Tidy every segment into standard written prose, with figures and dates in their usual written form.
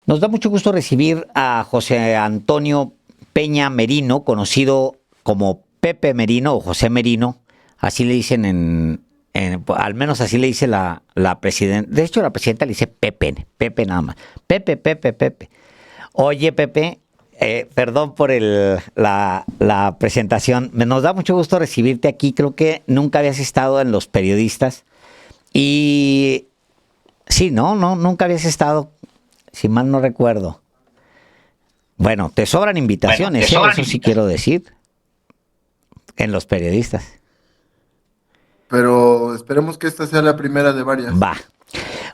Nos da mucho gusto recibir a José Antonio Peña Merino, conocido como Pepe Merino o José Merino, así le dicen al menos así le dice la presidenta. De hecho, la presidenta le dice Pepe, Pepe nada más. Pepe, Pepe, Pepe. Oye, Pepe, perdón por la presentación. Nos da mucho gusto recibirte aquí. Creo que nunca habías estado en Los Periodistas. Y sí, no, nunca habías estado, si mal no recuerdo. Bueno, te sobran invitaciones, eso sí quiero decir, en Los Periodistas. Pero esperemos que esta sea la primera de varias. Va.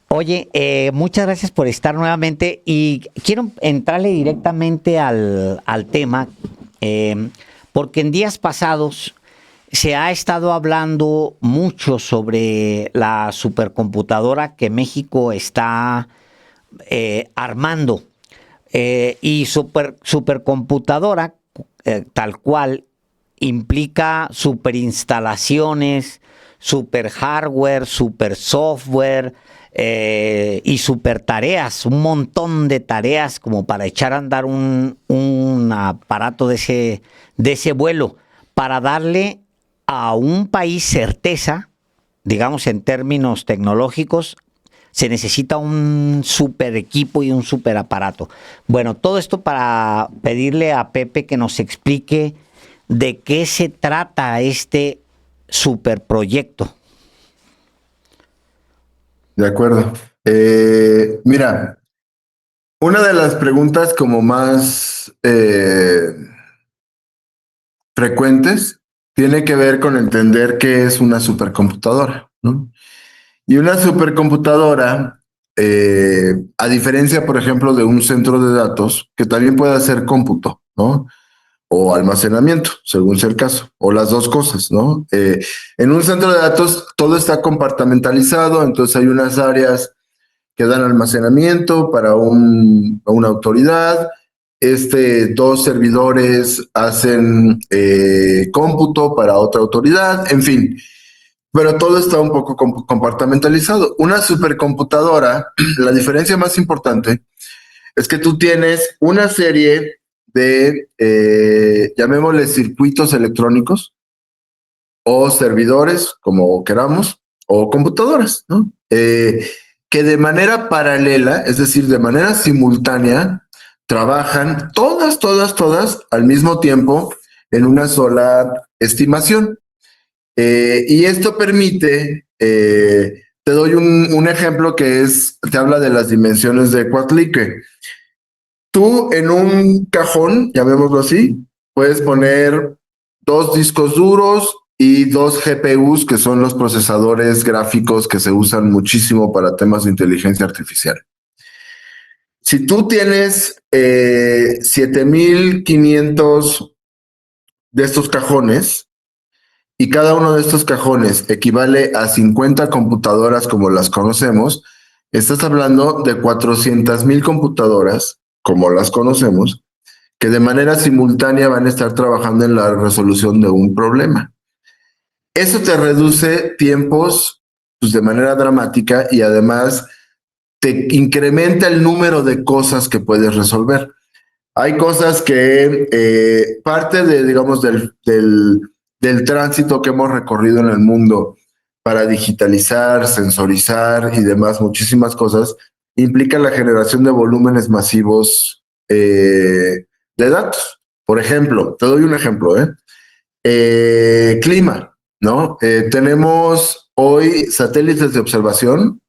Oye, muchas gracias por estar nuevamente y quiero entrarle directamente al tema, porque en días pasados se ha estado hablando mucho sobre la supercomputadora que México está armando. Y supercomputadora, tal cual, implica superinstalaciones, super hardware, super software y super tareas, un montón de tareas como para echar a andar un aparato de ese vuelo, para darle a un país certeza, digamos en términos tecnológicos. Se necesita un super equipo y un super aparato. Bueno, todo esto para pedirle a Pepe que nos explique de qué se trata este superproyecto. De acuerdo. Mira, una de las preguntas como más frecuentes tiene que ver con entender qué es una supercomputadora, ¿no? Y una supercomputadora, a diferencia, por ejemplo, de un centro de datos, que también puede hacer cómputo, ¿no? O almacenamiento, según sea el caso, o las dos cosas, ¿no? En un centro de datos todo está compartimentalizado, entonces hay unas áreas que dan almacenamiento para una autoridad, dos servidores hacen cómputo para otra autoridad, en fin, pero todo está un poco compartimentalizado. Una supercomputadora, la diferencia más importante es que tú tienes una serie de, llamémosle circuitos electrónicos o servidores, como queramos, o computadoras, ¿no? Que de manera paralela, es decir, de manera simultánea, trabajan todas al mismo tiempo en una sola estimación. Y esto permite, te doy un ejemplo que te habla de las dimensiones de Quadlique. Tú en un cajón, llamémoslo así, puedes poner dos discos duros y dos GPUs, que son los procesadores gráficos que se usan muchísimo para temas de inteligencia artificial. Si tú tienes 7500 de estos cajones y cada uno de estos cajones equivale a 50 computadoras como las conocemos, estás hablando de 400,000 computadoras como las conocemos, que de manera simultánea van a estar trabajando en la resolución de un problema. Eso te reduce tiempos pues, de manera dramática y además te incrementa el número de cosas que puedes resolver. Hay cosas que parte de, digamos, del tránsito que hemos recorrido en el mundo para digitalizar, sensorizar y demás, muchísimas cosas, implica la generación de volúmenes masivos de datos. Por ejemplo, te doy un ejemplo, clima, ¿no? Tenemos hoy satélites de observación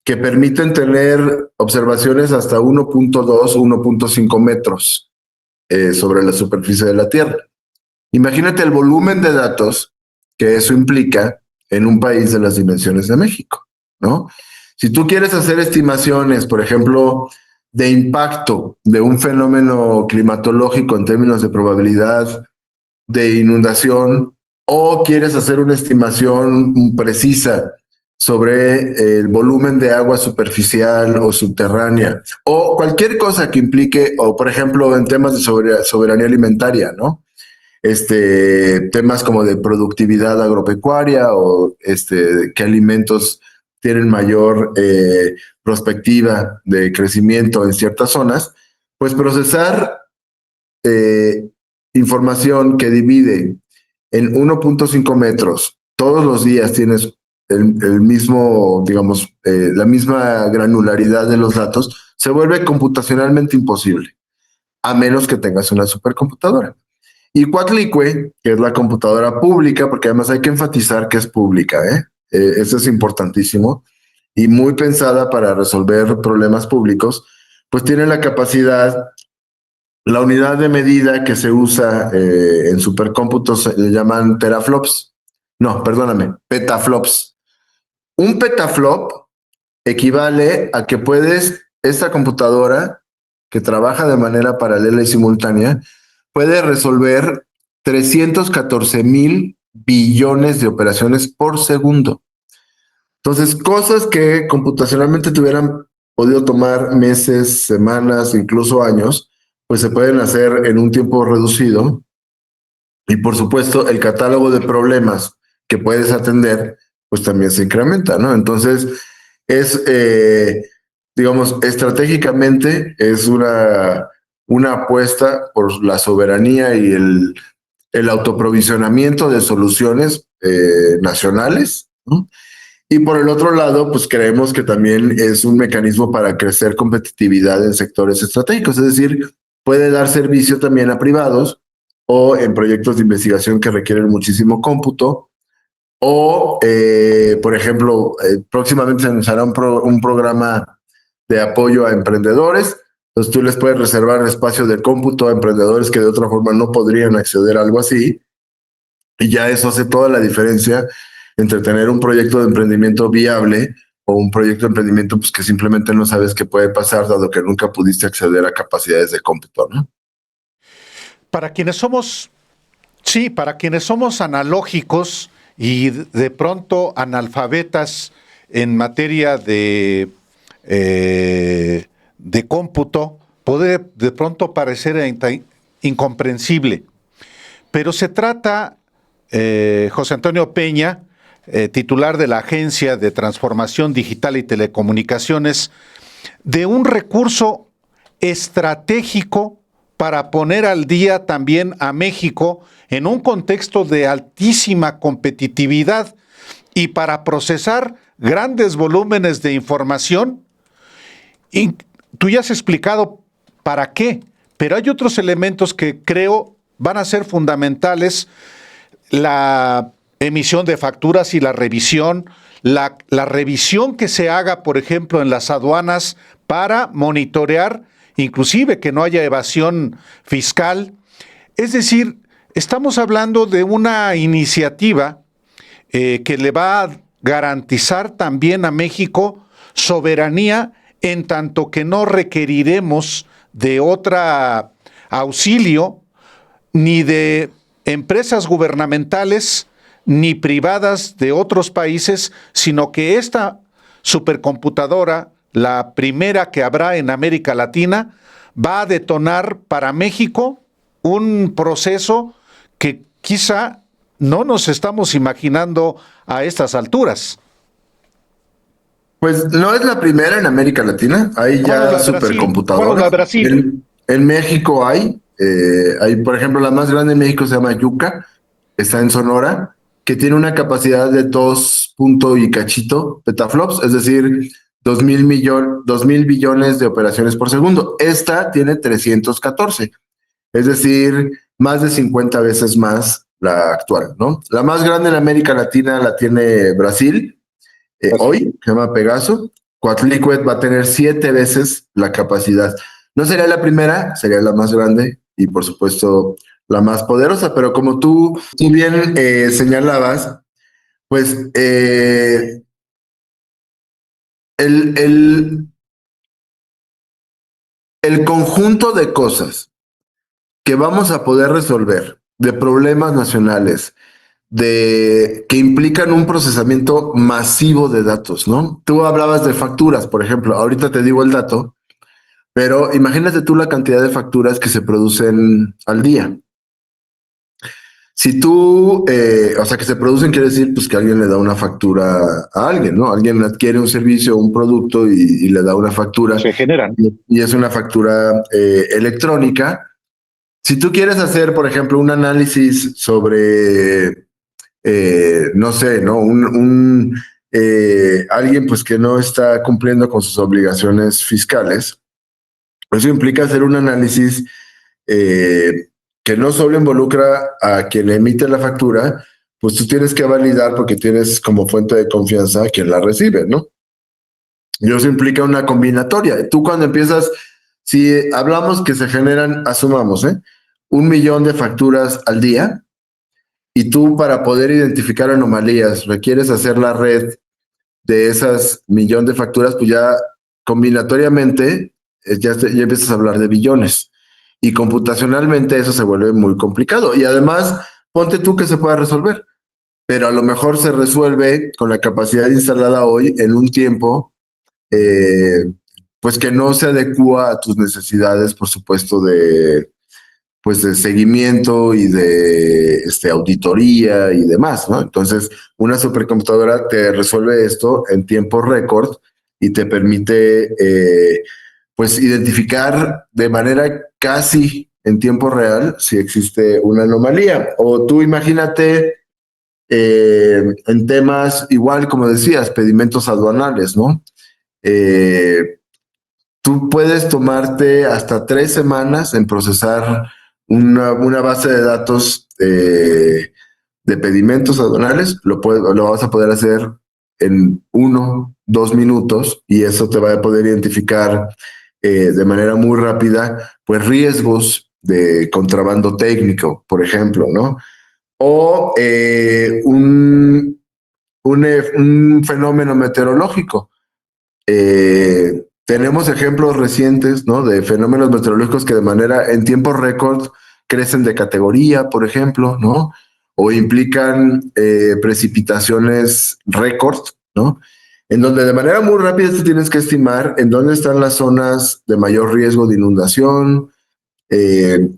que permiten tener observaciones hasta 1.2 o 1.5 metros sobre la superficie de la Tierra. Imagínate el volumen de datos que eso implica en un país de las dimensiones de México, ¿no? Si tú quieres hacer estimaciones, por ejemplo, de impacto de un fenómeno climatológico en términos de probabilidad de inundación, o quieres hacer una estimación precisa sobre el volumen de agua superficial o subterránea, o cualquier cosa que implique, o por ejemplo en temas de soberanía alimentaria, ¿no? Temas como de productividad agropecuaria o qué alimentos tienen mayor prospectiva de crecimiento en ciertas zonas, pues procesar información que divide en 1.5 metros, todos los días tienes el mismo, digamos, la misma granularidad de los datos, se vuelve computacionalmente imposible, a menos que tengas una supercomputadora. Y Coatlicue, que es la computadora pública, porque además hay que enfatizar que es pública, eso es importantísimo, y muy pensada para resolver problemas públicos, pues tiene la capacidad. La unidad de medida que se usa en supercómputos se le llaman teraflops. No, perdóname, petaflops. Un petaflop equivale a que esta computadora que trabaja de manera paralela y simultánea, puede resolver 314,000 billones de operaciones por segundo. Entonces, cosas que computacionalmente te hubieran podido tomar meses, semanas, incluso años, pues se pueden hacer en un tiempo reducido. Y por supuesto, el catálogo de problemas que puedes atender, pues también se incrementa, ¿no? Entonces, es, digamos, estratégicamente es una apuesta por la soberanía y el autoprovisionamiento de soluciones nacionales, ¿no? Y por el otro lado, pues creemos que también es un mecanismo para crecer competitividad en sectores estratégicos, es decir, puede dar servicio también a privados o en proyectos de investigación que requieren muchísimo cómputo, o, por ejemplo, próximamente se anunciará un programa de apoyo a emprendedores, entonces tú les puedes reservar espacio de cómputo a emprendedores que de otra forma no podrían acceder a algo así, y ya eso hace toda la diferencia entre tener un proyecto de emprendimiento viable o un proyecto de emprendimiento pues, que simplemente no sabes qué puede pasar, dado que nunca pudiste acceder a capacidades de cómputo, ¿no? Para quienes somos, sí, para quienes somos analógicos y de pronto analfabetas en materia de cómputo, puede de pronto parecer incomprensible. Pero se trata, José Antonio Peña, titular de la Agencia de Transformación Digital y Telecomunicaciones, de un recurso estratégico para poner al día también a México en un contexto de altísima competitividad y para procesar grandes volúmenes de información. Y tú ya has explicado para qué, pero hay otros elementos que creo van a ser fundamentales: la emisión de facturas y la revisión, la revisión que se haga, por ejemplo, en las aduanas para monitorear, inclusive que no haya evasión fiscal. Es decir, estamos hablando de una iniciativa que le va a garantizar también a México soberanía, en tanto que no requeriremos de otra auxilio ni de empresas gubernamentales ni privadas de otros países, sino que esta supercomputadora, la primera que habrá en América Latina, va a detonar para México un proceso que quizá no nos estamos imaginando a estas alturas. Pues no es la primera en América Latina, hay ya supercomputadoras. En México hay, por ejemplo, la más grande en México se llama Yuca, está en Sonora, que tiene una capacidad de 2 punto y cachito petaflops, es decir, 2,000 billones de operaciones por segundo. Esta tiene 314, es decir, más de 50 veces más la actual, ¿no? La más grande en América Latina la tiene Brasil, hoy, se llama Pegaso. Coatlicue va a tener 7 veces la capacidad. No sería la primera, sería la más grande y por supuesto la más poderosa, pero como tú bien señalabas, pues el conjunto de cosas que vamos a poder resolver, de problemas nacionales, que implican un procesamiento masivo de datos, ¿no? Tú hablabas de facturas, por ejemplo, ahorita te digo el dato, pero imagínate tú la cantidad de facturas que se producen al día. Si tú, o sea, que se producen quiere decir pues que alguien le da una factura a alguien, ¿no? Alguien adquiere un servicio o un producto y le da una factura. Se generan. Y es una factura electrónica. Si tú quieres hacer, por ejemplo, un análisis sobre, no sé, ¿no? Alguien pues que no está cumpliendo con sus obligaciones fiscales, eso implica hacer un análisis que no solo involucra a quien emite la factura, pues tú tienes que validar porque tienes como fuente de confianza a quien la recibe, ¿no? Y eso implica una combinatoria. Tú cuando empiezas, si hablamos que se generan, asumamos, 1 millón de facturas al día, y tú para poder identificar anomalías requieres hacer la red de esas 1 millón de facturas, pues ya combinatoriamente ya empiezas a hablar de billones. Y computacionalmente eso se vuelve muy complicado. Y además, ponte tú que se pueda resolver, pero a lo mejor se resuelve con la capacidad instalada hoy en un tiempo, pues que no se adecua a tus necesidades, por supuesto, pues de seguimiento y de auditoría y demás, ¿no? Entonces, una supercomputadora te resuelve esto en tiempo récord y te permite, pues, identificar de manera casi en tiempo real si existe una anomalía. O tú imagínate en temas, igual como decías, pedimentos aduanales, ¿no? Tú puedes tomarte hasta 3 semanas en procesar una base de datos de pedimentos aduanales, lo vas a poder hacer en 1, 2 minutos y eso te va a poder identificar de manera muy rápida, pues riesgos de contrabando técnico, por ejemplo, ¿no? O un fenómeno meteorológico. Tenemos ejemplos recientes, ¿no? De fenómenos meteorológicos que de manera en tiempo récord crecen de categoría, por ejemplo, ¿no? O implican precipitaciones récord, ¿no? En donde de manera muy rápida tú tienes que estimar en dónde están las zonas de mayor riesgo de inundación,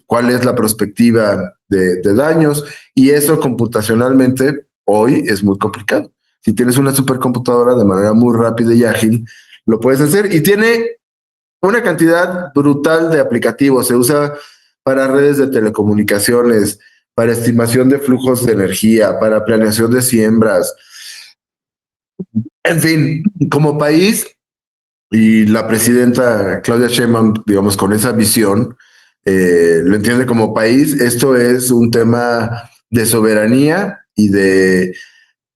cuál es la perspectiva de daños, y eso computacionalmente hoy es muy complicado. Si tienes una supercomputadora de manera muy rápida y ágil, lo puedes hacer y tiene una cantidad brutal de aplicativos. Se usa para redes de telecomunicaciones, para estimación de flujos de energía, para planeación de siembras. En fin, como país, y la presidenta Claudia Sheinbaum, digamos, con esa visión, lo entiende como país. Esto es un tema de soberanía y de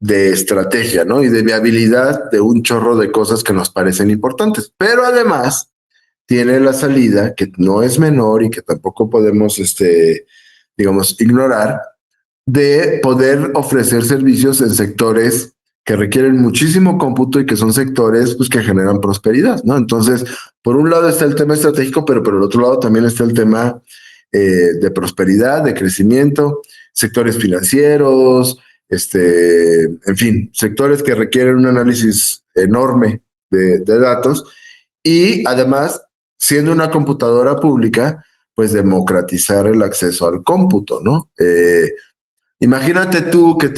estrategia, ¿no? Y de viabilidad de un chorro de cosas que nos parecen importantes. Pero además tiene la salida, que no es menor y que tampoco podemos, digamos, ignorar, de poder ofrecer servicios en sectores que requieren muchísimo cómputo y que son sectores pues, que generan prosperidad, ¿no? Entonces, por un lado está el tema estratégico, pero por el otro lado también está el tema de prosperidad, de crecimiento, sectores financieros, en fin, sectores que requieren un análisis enorme de datos y además, siendo una computadora pública, pues democratizar el acceso al cómputo, ¿no? Imagínate tú que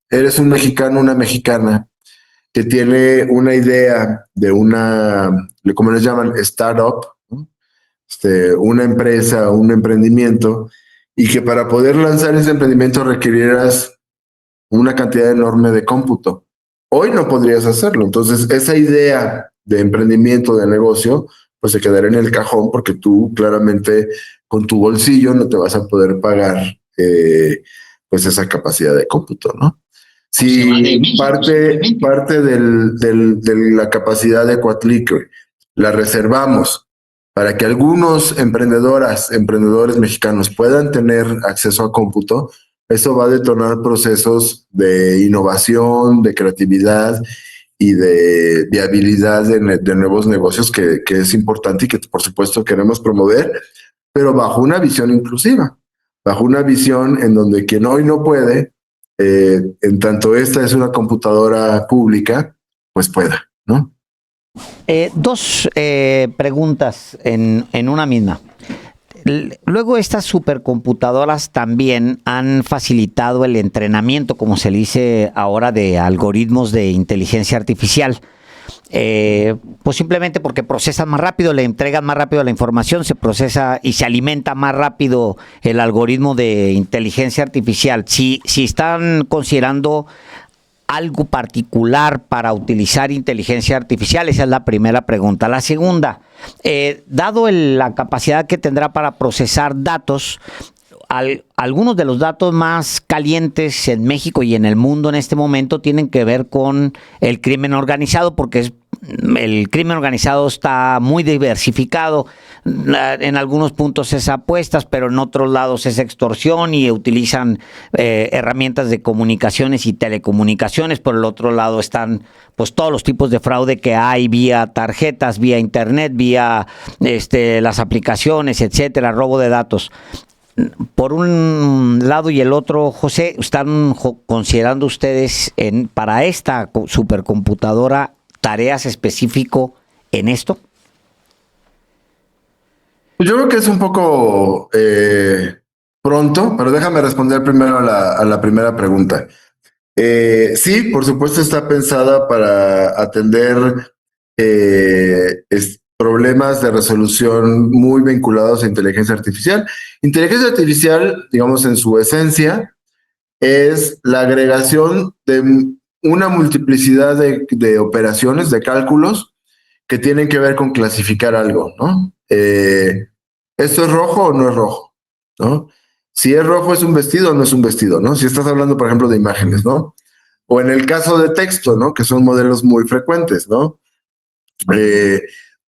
eres un mexicano, una mexicana, que tiene una idea de como les llaman, startup, ¿no? Una empresa, un emprendimiento, y que para poder lanzar ese emprendimiento requirieras una cantidad enorme de cómputo. Hoy no podrías hacerlo. Entonces, esa idea de emprendimiento, de negocio, pues se quedará en el cajón porque tú claramente con tu bolsillo no te vas a poder pagar pues esa capacidad de cómputo, ¿no? Si parte de la capacidad de Coatlicue la reservamos para que algunos emprendedores mexicanos puedan tener acceso a cómputo, eso va a detonar procesos de innovación, de creatividad y de viabilidad de nuevos negocios que es importante y que por supuesto queremos promover, pero bajo una visión inclusiva, bajo una visión en donde quien hoy no puede, en tanto esta es una computadora pública, pues pueda, ¿no? Dos preguntas en una misma. luego estas supercomputadoras también han facilitado el entrenamiento, como se le dice ahora, de algoritmos de inteligencia artificial. Pues simplemente porque procesan más rápido, le entregan más rápido la información, se procesa y se alimenta más rápido el algoritmo de inteligencia artificial. Si están considerando algo particular para utilizar inteligencia artificial, esa es la primera pregunta. La segunda, dado la capacidad que tendrá para procesar datos, algunos de los datos más calientes en México y en el mundo en este momento tienen que ver con el crimen organizado, porque el crimen organizado está muy diversificado. En algunos puntos es apuestas, pero en otros lados es extorsión y utilizan herramientas de comunicaciones y telecomunicaciones. Por el otro lado están pues todos los tipos de fraude que hay vía tarjetas, vía internet, vía las aplicaciones, etcétera, robo de datos. Por un lado y el otro, José, ¿están considerando ustedes para esta supercomputadora tareas específico en esto? Yo creo que es un poco pronto, pero déjame responder primero a la primera pregunta. Sí, por supuesto está pensada para atender problemas de resolución muy vinculados a inteligencia artificial. Inteligencia artificial, digamos, en su esencia, es la agregación de una multiplicidad de operaciones, de cálculos, que tienen que ver con clasificar algo, ¿no? ¿Esto es rojo o no es rojo? ¿No? Si es rojo, ¿es un vestido o no es un vestido? ¿No? Si estás hablando, por ejemplo, de imágenes, ¿no? O en el caso de texto, ¿no? Que son modelos muy frecuentes, ¿no?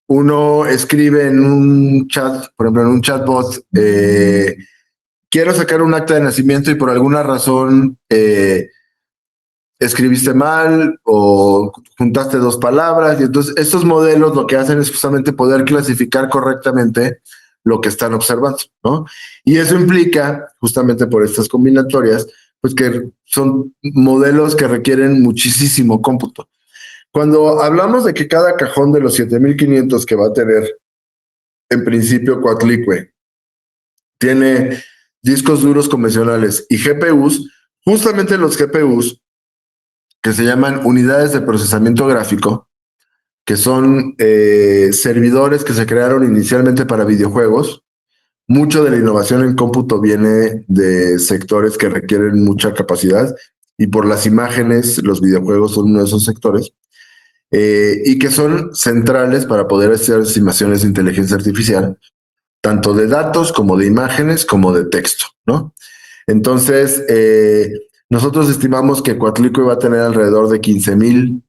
Uno escribe en un chat, por ejemplo, en un chatbot, quiero sacar un acta de nacimiento y por alguna razón escribiste mal o juntaste dos palabras. Y entonces estos modelos lo que hacen es justamente poder clasificar correctamente lo que están observando, ¿no? Y eso implica, justamente por estas combinatorias, pues que son modelos que requieren muchísimo cómputo. Cuando hablamos de que cada cajón de los 7500 que va a tener en principio Coatlicue tiene discos duros convencionales y GPUs, justamente los GPUs que se llaman unidades de procesamiento gráfico, que son servidores que se crearon inicialmente para videojuegos. Mucho de la innovación en cómputo viene de sectores que requieren mucha capacidad y por las imágenes los videojuegos son uno de esos sectores. Y que son centrales para poder hacer estimaciones de inteligencia artificial, tanto de datos como de imágenes como de texto, ¿no? Entonces, nosotros estimamos que Coatlicue va a tener alrededor de 15,000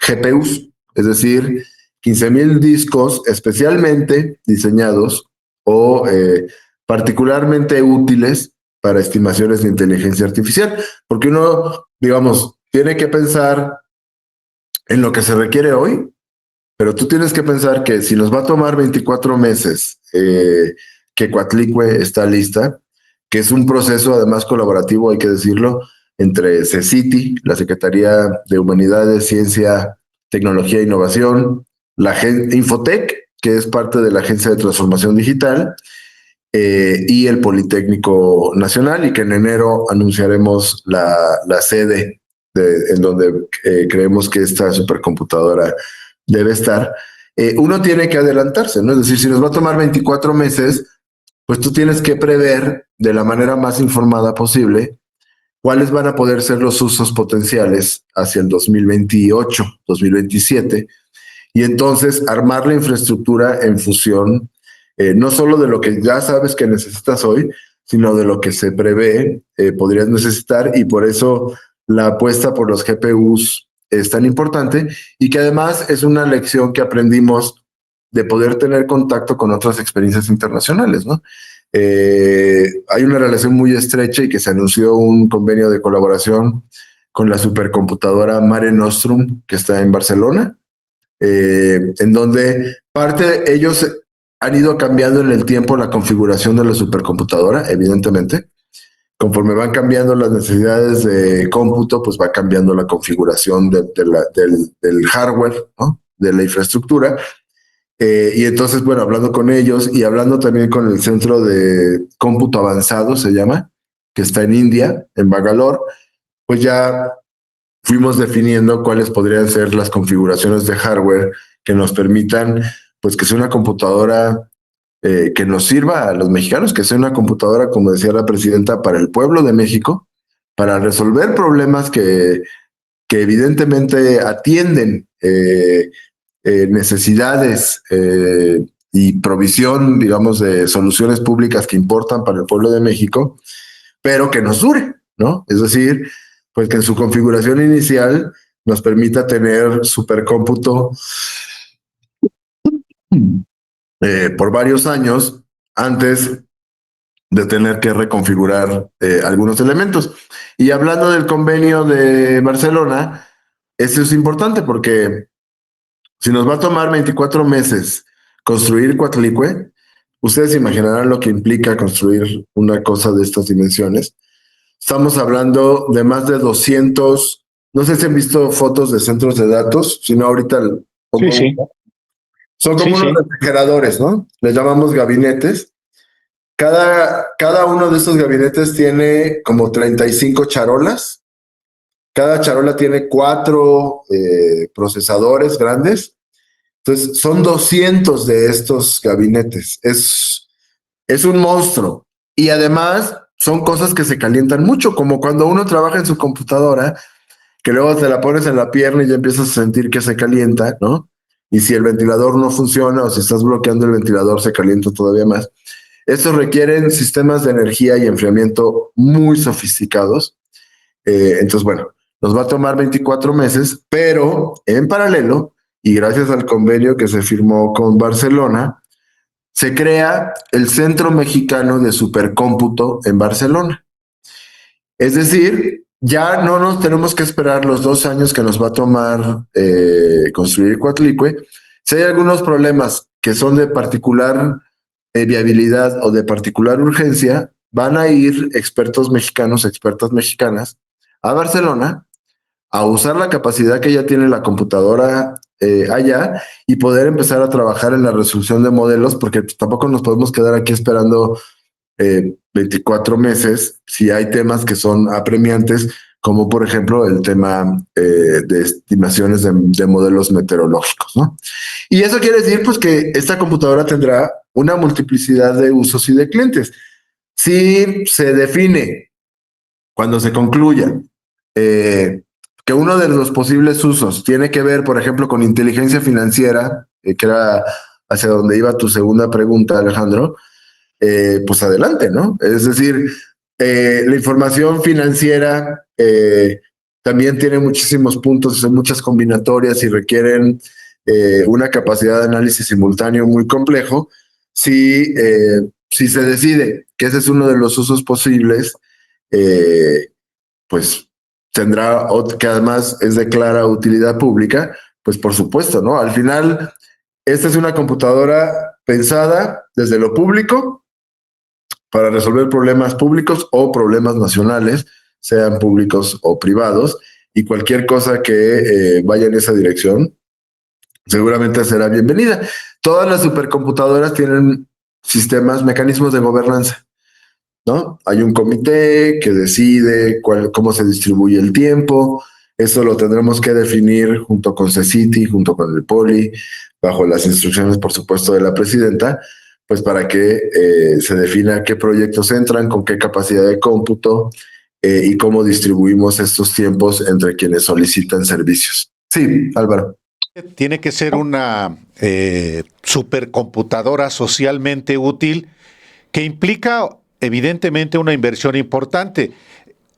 GPUs, es decir, 15,000 discos especialmente diseñados o particularmente útiles para estimaciones de inteligencia artificial, porque uno, digamos, tiene que pensar en lo que se requiere hoy, pero tú tienes que pensar que si nos va a tomar 24 meses que Coatlicue está lista, que es un proceso además colaborativo, hay que decirlo, entre CECITI, la Secretaría de Humanidades, Ciencia, Tecnología e Innovación, la Infotec, que es parte de la Agencia de Transformación Digital, y el Politécnico Nacional, y que en enero anunciaremos la sede en donde creemos que esta supercomputadora debe estar. Uno tiene que adelantarse, ¿no? Es decir, si nos va a tomar 24 meses, pues tú tienes que prever de la manera más informada posible cuáles van a poder ser los usos potenciales hacia el 2028, 2027, y entonces armar la infraestructura en función no solo de lo que ya sabes que necesitas hoy, sino de lo que se prevé podrías necesitar, y por eso la apuesta por los GPUs es tan importante, y que además es una lección que aprendimos de poder tener contacto con otras experiencias internacionales, ¿no? Hay una relación muy estrecha y que se anunció un convenio de colaboración con la supercomputadora Mare Nostrum, que está en Barcelona, en donde ellos han ido cambiando en el tiempo la configuración de la supercomputadora, evidentemente. Conforme van cambiando las necesidades de cómputo, pues va cambiando la configuración del hardware, ¿no? De la infraestructura. Y entonces, bueno, hablando con ellos y hablando también con el Centro de Cómputo Avanzado, se llama, que está en India, en Bangalore, pues ya fuimos definiendo cuáles podrían ser las configuraciones de hardware que nos permitan, pues que sea una computadora que nos sirva a los mexicanos, que sea una computadora, como decía la presidenta, para el pueblo de México, para resolver problemas que evidentemente atienden necesidades y provisión, digamos, de soluciones públicas que importan para el pueblo de México, pero que nos dure, ¿no? Es decir, pues que en su configuración inicial nos permita tener supercómputo por varios años antes de tener que reconfigurar algunos elementos. Y hablando del convenio de Barcelona, eso es importante porque si nos va a tomar 24 meses construir Coatlicue, ustedes imaginarán lo que implica construir una cosa de estas dimensiones. Estamos hablando de más de 200, no sé si han visto fotos de centros de datos, sino ahorita Sí, sí, son sí, como unos sí. refrigeradores, ¿no? Les llamamos gabinetes. Cada uno de estos gabinetes tiene como 35 charolas. Cada charola tiene 4 procesadores grandes. Entonces, son 200 de estos gabinetes. Es un monstruo. Y además, son cosas que se calientan mucho, como cuando uno trabaja en su computadora, que luego te la pones en la pierna y ya empiezas a sentir que se calienta, ¿no? Y si el ventilador no funciona o si estás bloqueando el ventilador, se calienta todavía más. Estos requieren sistemas de energía y enfriamiento muy sofisticados. Entonces, bueno, nos va a tomar 24 meses, pero en paralelo, y gracias al convenio que se firmó con Barcelona, se crea el Centro Mexicano de Supercómputo en Barcelona. Es decir, ya no nos tenemos que esperar los 2 años que nos va a tomar construir Coatlicue. Si hay algunos problemas que son de particular viabilidad o de particular urgencia, van a ir expertos mexicanos, expertas mexicanas a Barcelona a usar la capacidad que ya tiene la computadora allá y poder empezar a trabajar en la resolución de modelos, porque tampoco nos podemos quedar aquí esperando 24 meses si hay temas que son apremiantes, como por ejemplo el tema de estimaciones de modelos meteorológicos, ¿no? Y eso quiere decir pues que esta computadora tendrá una multiplicidad de usos y de clientes. Si se define cuando se concluya que uno de los posibles usos tiene que ver, por ejemplo, con inteligencia financiera, que era hacia donde iba tu segunda pregunta, Alejandro, pues adelante, ¿no? Es decir, la información financiera también tiene muchísimos puntos, son muchas combinatorias y requieren una capacidad de análisis simultáneo muy complejo. Si se decide que ese es uno de los usos posibles, eh, pues tendrá, que además es de clara utilidad pública, pues por supuesto, ¿no? Al final, esta es una computadora pensada desde lo público para resolver problemas públicos o problemas nacionales, sean públicos o privados, y cualquier cosa que vaya en esa dirección seguramente será bienvenida. Todas las supercomputadoras tienen sistemas, mecanismos de gobernanza, ¿no? Hay un comité que decide cómo se distribuye el tiempo. Eso lo tendremos que definir junto con CECITI, junto con el POLI, bajo las instrucciones, por supuesto, de la presidenta, pues para que se defina qué proyectos entran, con qué capacidad de cómputo y cómo distribuimos estos tiempos entre quienes solicitan servicios. Sí, Álvaro. Tiene que ser una supercomputadora socialmente útil que implica evidentemente una inversión importante.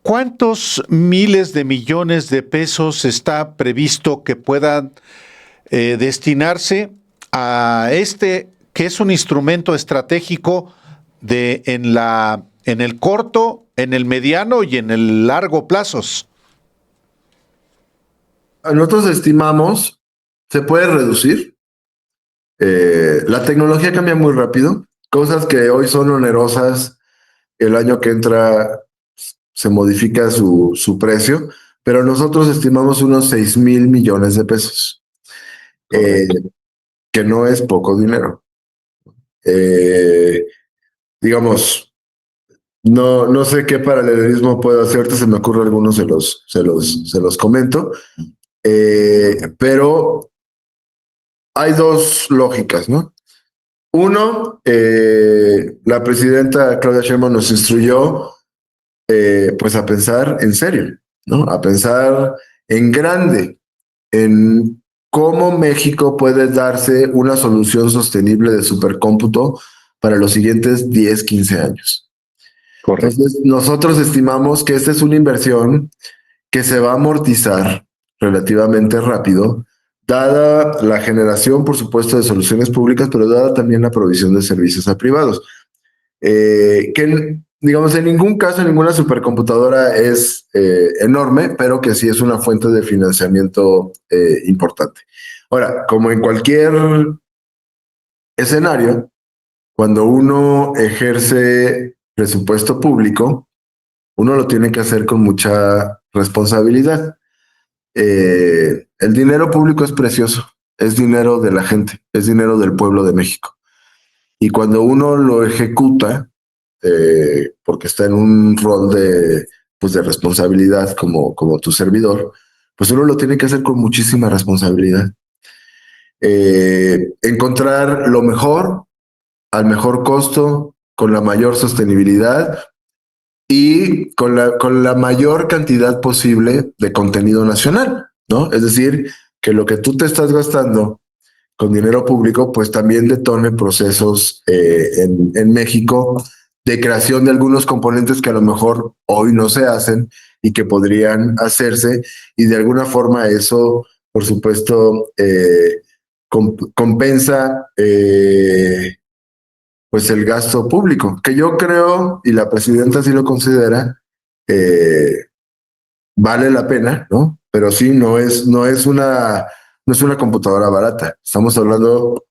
¿Cuántos miles de millones de pesos está previsto que puedan destinarse a este, que es un instrumento estratégico en el corto, en el mediano y en el largo plazos? Nosotros estimamos, se puede reducir. La tecnología cambia muy rápido. Cosas que hoy son onerosas, el año que entra se modifica su precio, pero nosotros estimamos unos 6,000 millones de pesos. Eh, que no es poco dinero. Digamos, no sé qué paralelismo puedo hacer, ahorita se me ocurre algunos, se los comento, pero hay dos lógicas, ¿no? Uno, la presidenta Claudia Sheinbaum nos instruyó pues a pensar en serio, ¿no? A pensar en grande, en cómo México puede darse una solución sostenible de supercómputo para los siguientes 10, 15 años. Correcto. Entonces, nosotros estimamos que esta es una inversión que se va a amortizar relativamente rápido, dada la generación, por supuesto, de soluciones públicas, pero dada también la provisión de servicios a privados. Que, digamos, en ningún caso, ninguna supercomputadora es enorme, pero que sí es una fuente de financiamiento importante. Ahora, como en cualquier escenario, cuando uno ejerce presupuesto público, uno lo tiene que hacer con mucha responsabilidad. El dinero público es precioso, es dinero de la gente, es dinero del pueblo de México. Y cuando uno lo ejecuta, porque está en un rol pues de responsabilidad como tu servidor, pues uno lo tiene que hacer con muchísima responsabilidad. Encontrar lo mejor, al mejor costo, con la mayor sostenibilidad y con la mayor cantidad posible de contenido nacional, ¿no? Es decir, que lo que tú te estás gastando con dinero público, pues también detone procesos en México de creación de algunos componentes que a lo mejor hoy no se hacen y que podrían hacerse, y de alguna forma eso, por supuesto, compensa pues el gasto público, que yo creo, y la presidenta sí lo considera, vale la pena, ¿no? Pero sí, no es una computadora barata. Estamos hablando,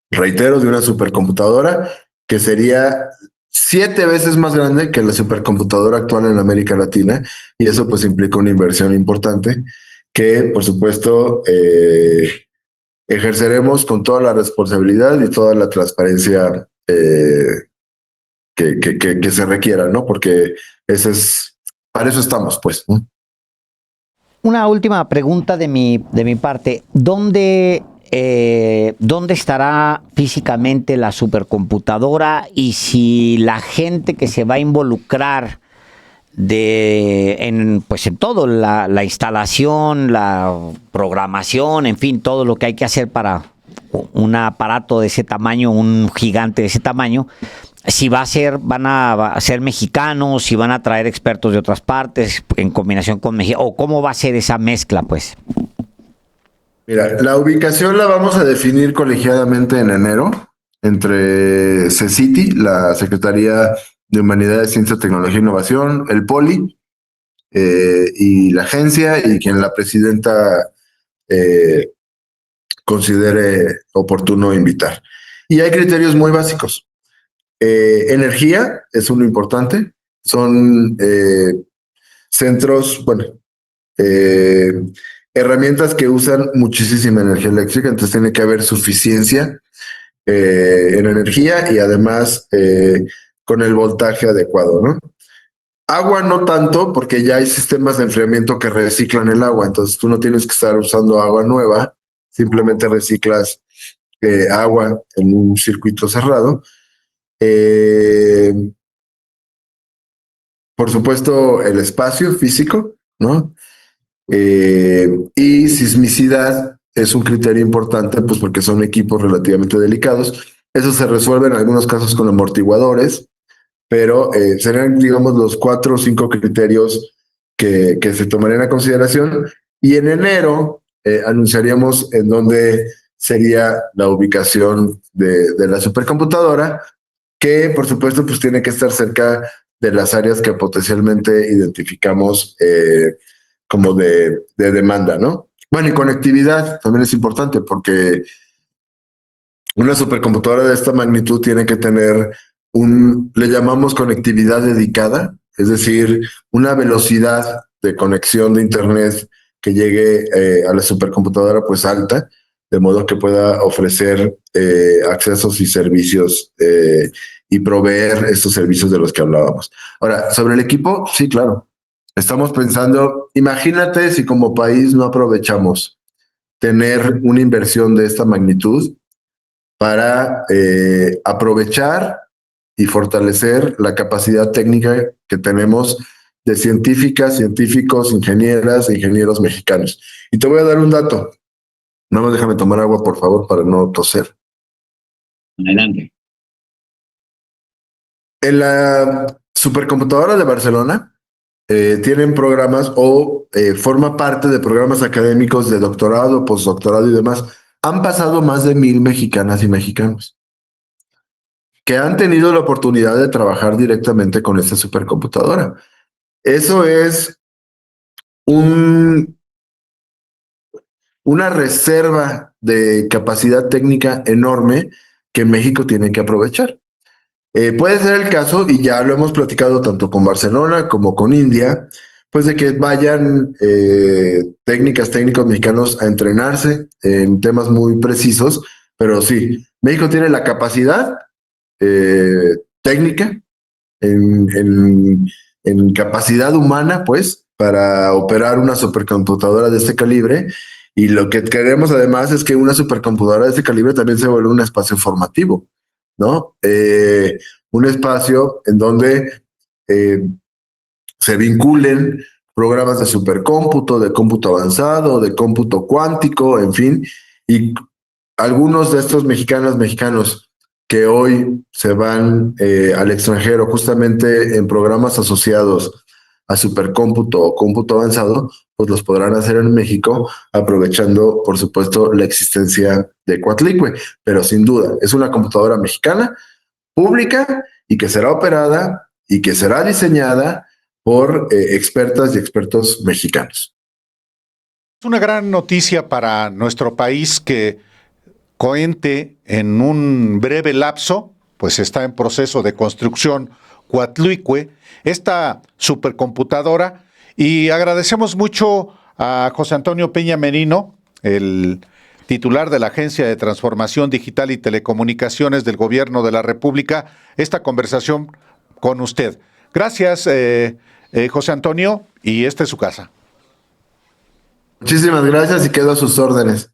reitero, de una supercomputadora que sería 7 veces más grande que la supercomputadora actual en América Latina, y eso pues implica una inversión importante que, por supuesto, ejerceremos con toda la responsabilidad y toda la transparencia que se requiera, ¿no? Porque para eso estamos, pues, ¿no? Una última pregunta de mi parte. ¿Dónde estará físicamente la supercomputadora y si la gente que se va a involucrar pues en todo, la instalación, la programación, en fin, todo lo que hay que hacer para un aparato de ese tamaño, un gigante de ese tamaño, si van a ser mexicanos, si van a traer expertos de otras partes en combinación con México, o cómo va a ser esa mezcla, pues? Mira, la ubicación la vamos a definir colegiadamente en enero entre CECITI, la Secretaría de Humanidades, Ciencia, Tecnología e Innovación, el POLI y la agencia, y quien la presidenta considere oportuno invitar. Y hay criterios muy básicos. Energía es uno importante. Son centros, bueno, herramientas que usan muchísima energía eléctrica, entonces tiene que haber suficiencia en energía y además con el voltaje adecuado, ¿no? Agua no tanto, porque ya hay sistemas de enfriamiento que reciclan el agua, entonces tú no tienes que estar usando agua nueva, simplemente reciclas agua en un circuito cerrado. Por supuesto, el espacio físico, ¿no? Y sismicidad es un criterio importante, pues porque son equipos relativamente delicados. Eso se resuelve en algunos casos con amortiguadores, pero serían, digamos, los 4 o 5 criterios que se tomarían a consideración. Y en enero anunciaríamos en dónde sería la ubicación de la supercomputadora, que por supuesto pues tiene que estar cerca de las áreas que potencialmente identificamos como de demanda, ¿no? Bueno, y conectividad también es importante porque una supercomputadora de esta magnitud tiene que tener le llamamos conectividad dedicada, es decir, una velocidad de conexión de internet que llegue a la supercomputadora pues alta, de modo que pueda ofrecer accesos y servicios y proveer estos servicios de los que hablábamos. Ahora, sobre el equipo, sí, claro. Estamos pensando, imagínate si como país no aprovechamos tener una inversión de esta magnitud para aprovechar y fortalecer la capacidad técnica que tenemos de científicas, científicos, ingenieras e ingenieros mexicanos. Y te voy a dar un dato. Nada más déjame tomar agua, por favor, para no toser. Adelante. En la supercomputadora de Barcelona tienen programas o forma parte de programas académicos de doctorado, postdoctorado y demás. Han pasado más de 1,000 mexicanas y mexicanos que han tenido la oportunidad de trabajar directamente con esta supercomputadora. Eso es una reserva de capacidad técnica enorme que México tiene que aprovechar. Puede ser el caso, y ya lo hemos platicado tanto con Barcelona como con India, pues de que vayan técnicos mexicanos a entrenarse en temas muy precisos, pero sí, México tiene la capacidad técnica, en capacidad humana, pues, para operar una supercomputadora de este calibre. Y lo que queremos además es que una supercomputadora de este calibre también se vuelva un espacio formativo, ¿no? Un espacio en donde se vinculen programas de supercómputo, de cómputo avanzado, de cómputo cuántico, en fin, y algunos de estos mexicanos que hoy se van al extranjero justamente en programas asociados a supercómputo o cómputo avanzado, pues los podrán hacer en México, aprovechando, por supuesto, la existencia de Coatlicue. Pero sin duda, es una computadora mexicana, pública, y que será operada y que será diseñada por expertas y expertos mexicanos. Es una gran noticia para nuestro país que COENTE en un breve lapso, pues está en proceso de construcción Coatlicue, esta supercomputadora, y agradecemos mucho a José Antonio Peña Merino, el titular de la Agencia de Transformación Digital y Telecomunicaciones del Gobierno de la República, esta conversación con usted. Gracias, José Antonio, y esta es su casa. Muchísimas gracias y quedo a sus órdenes.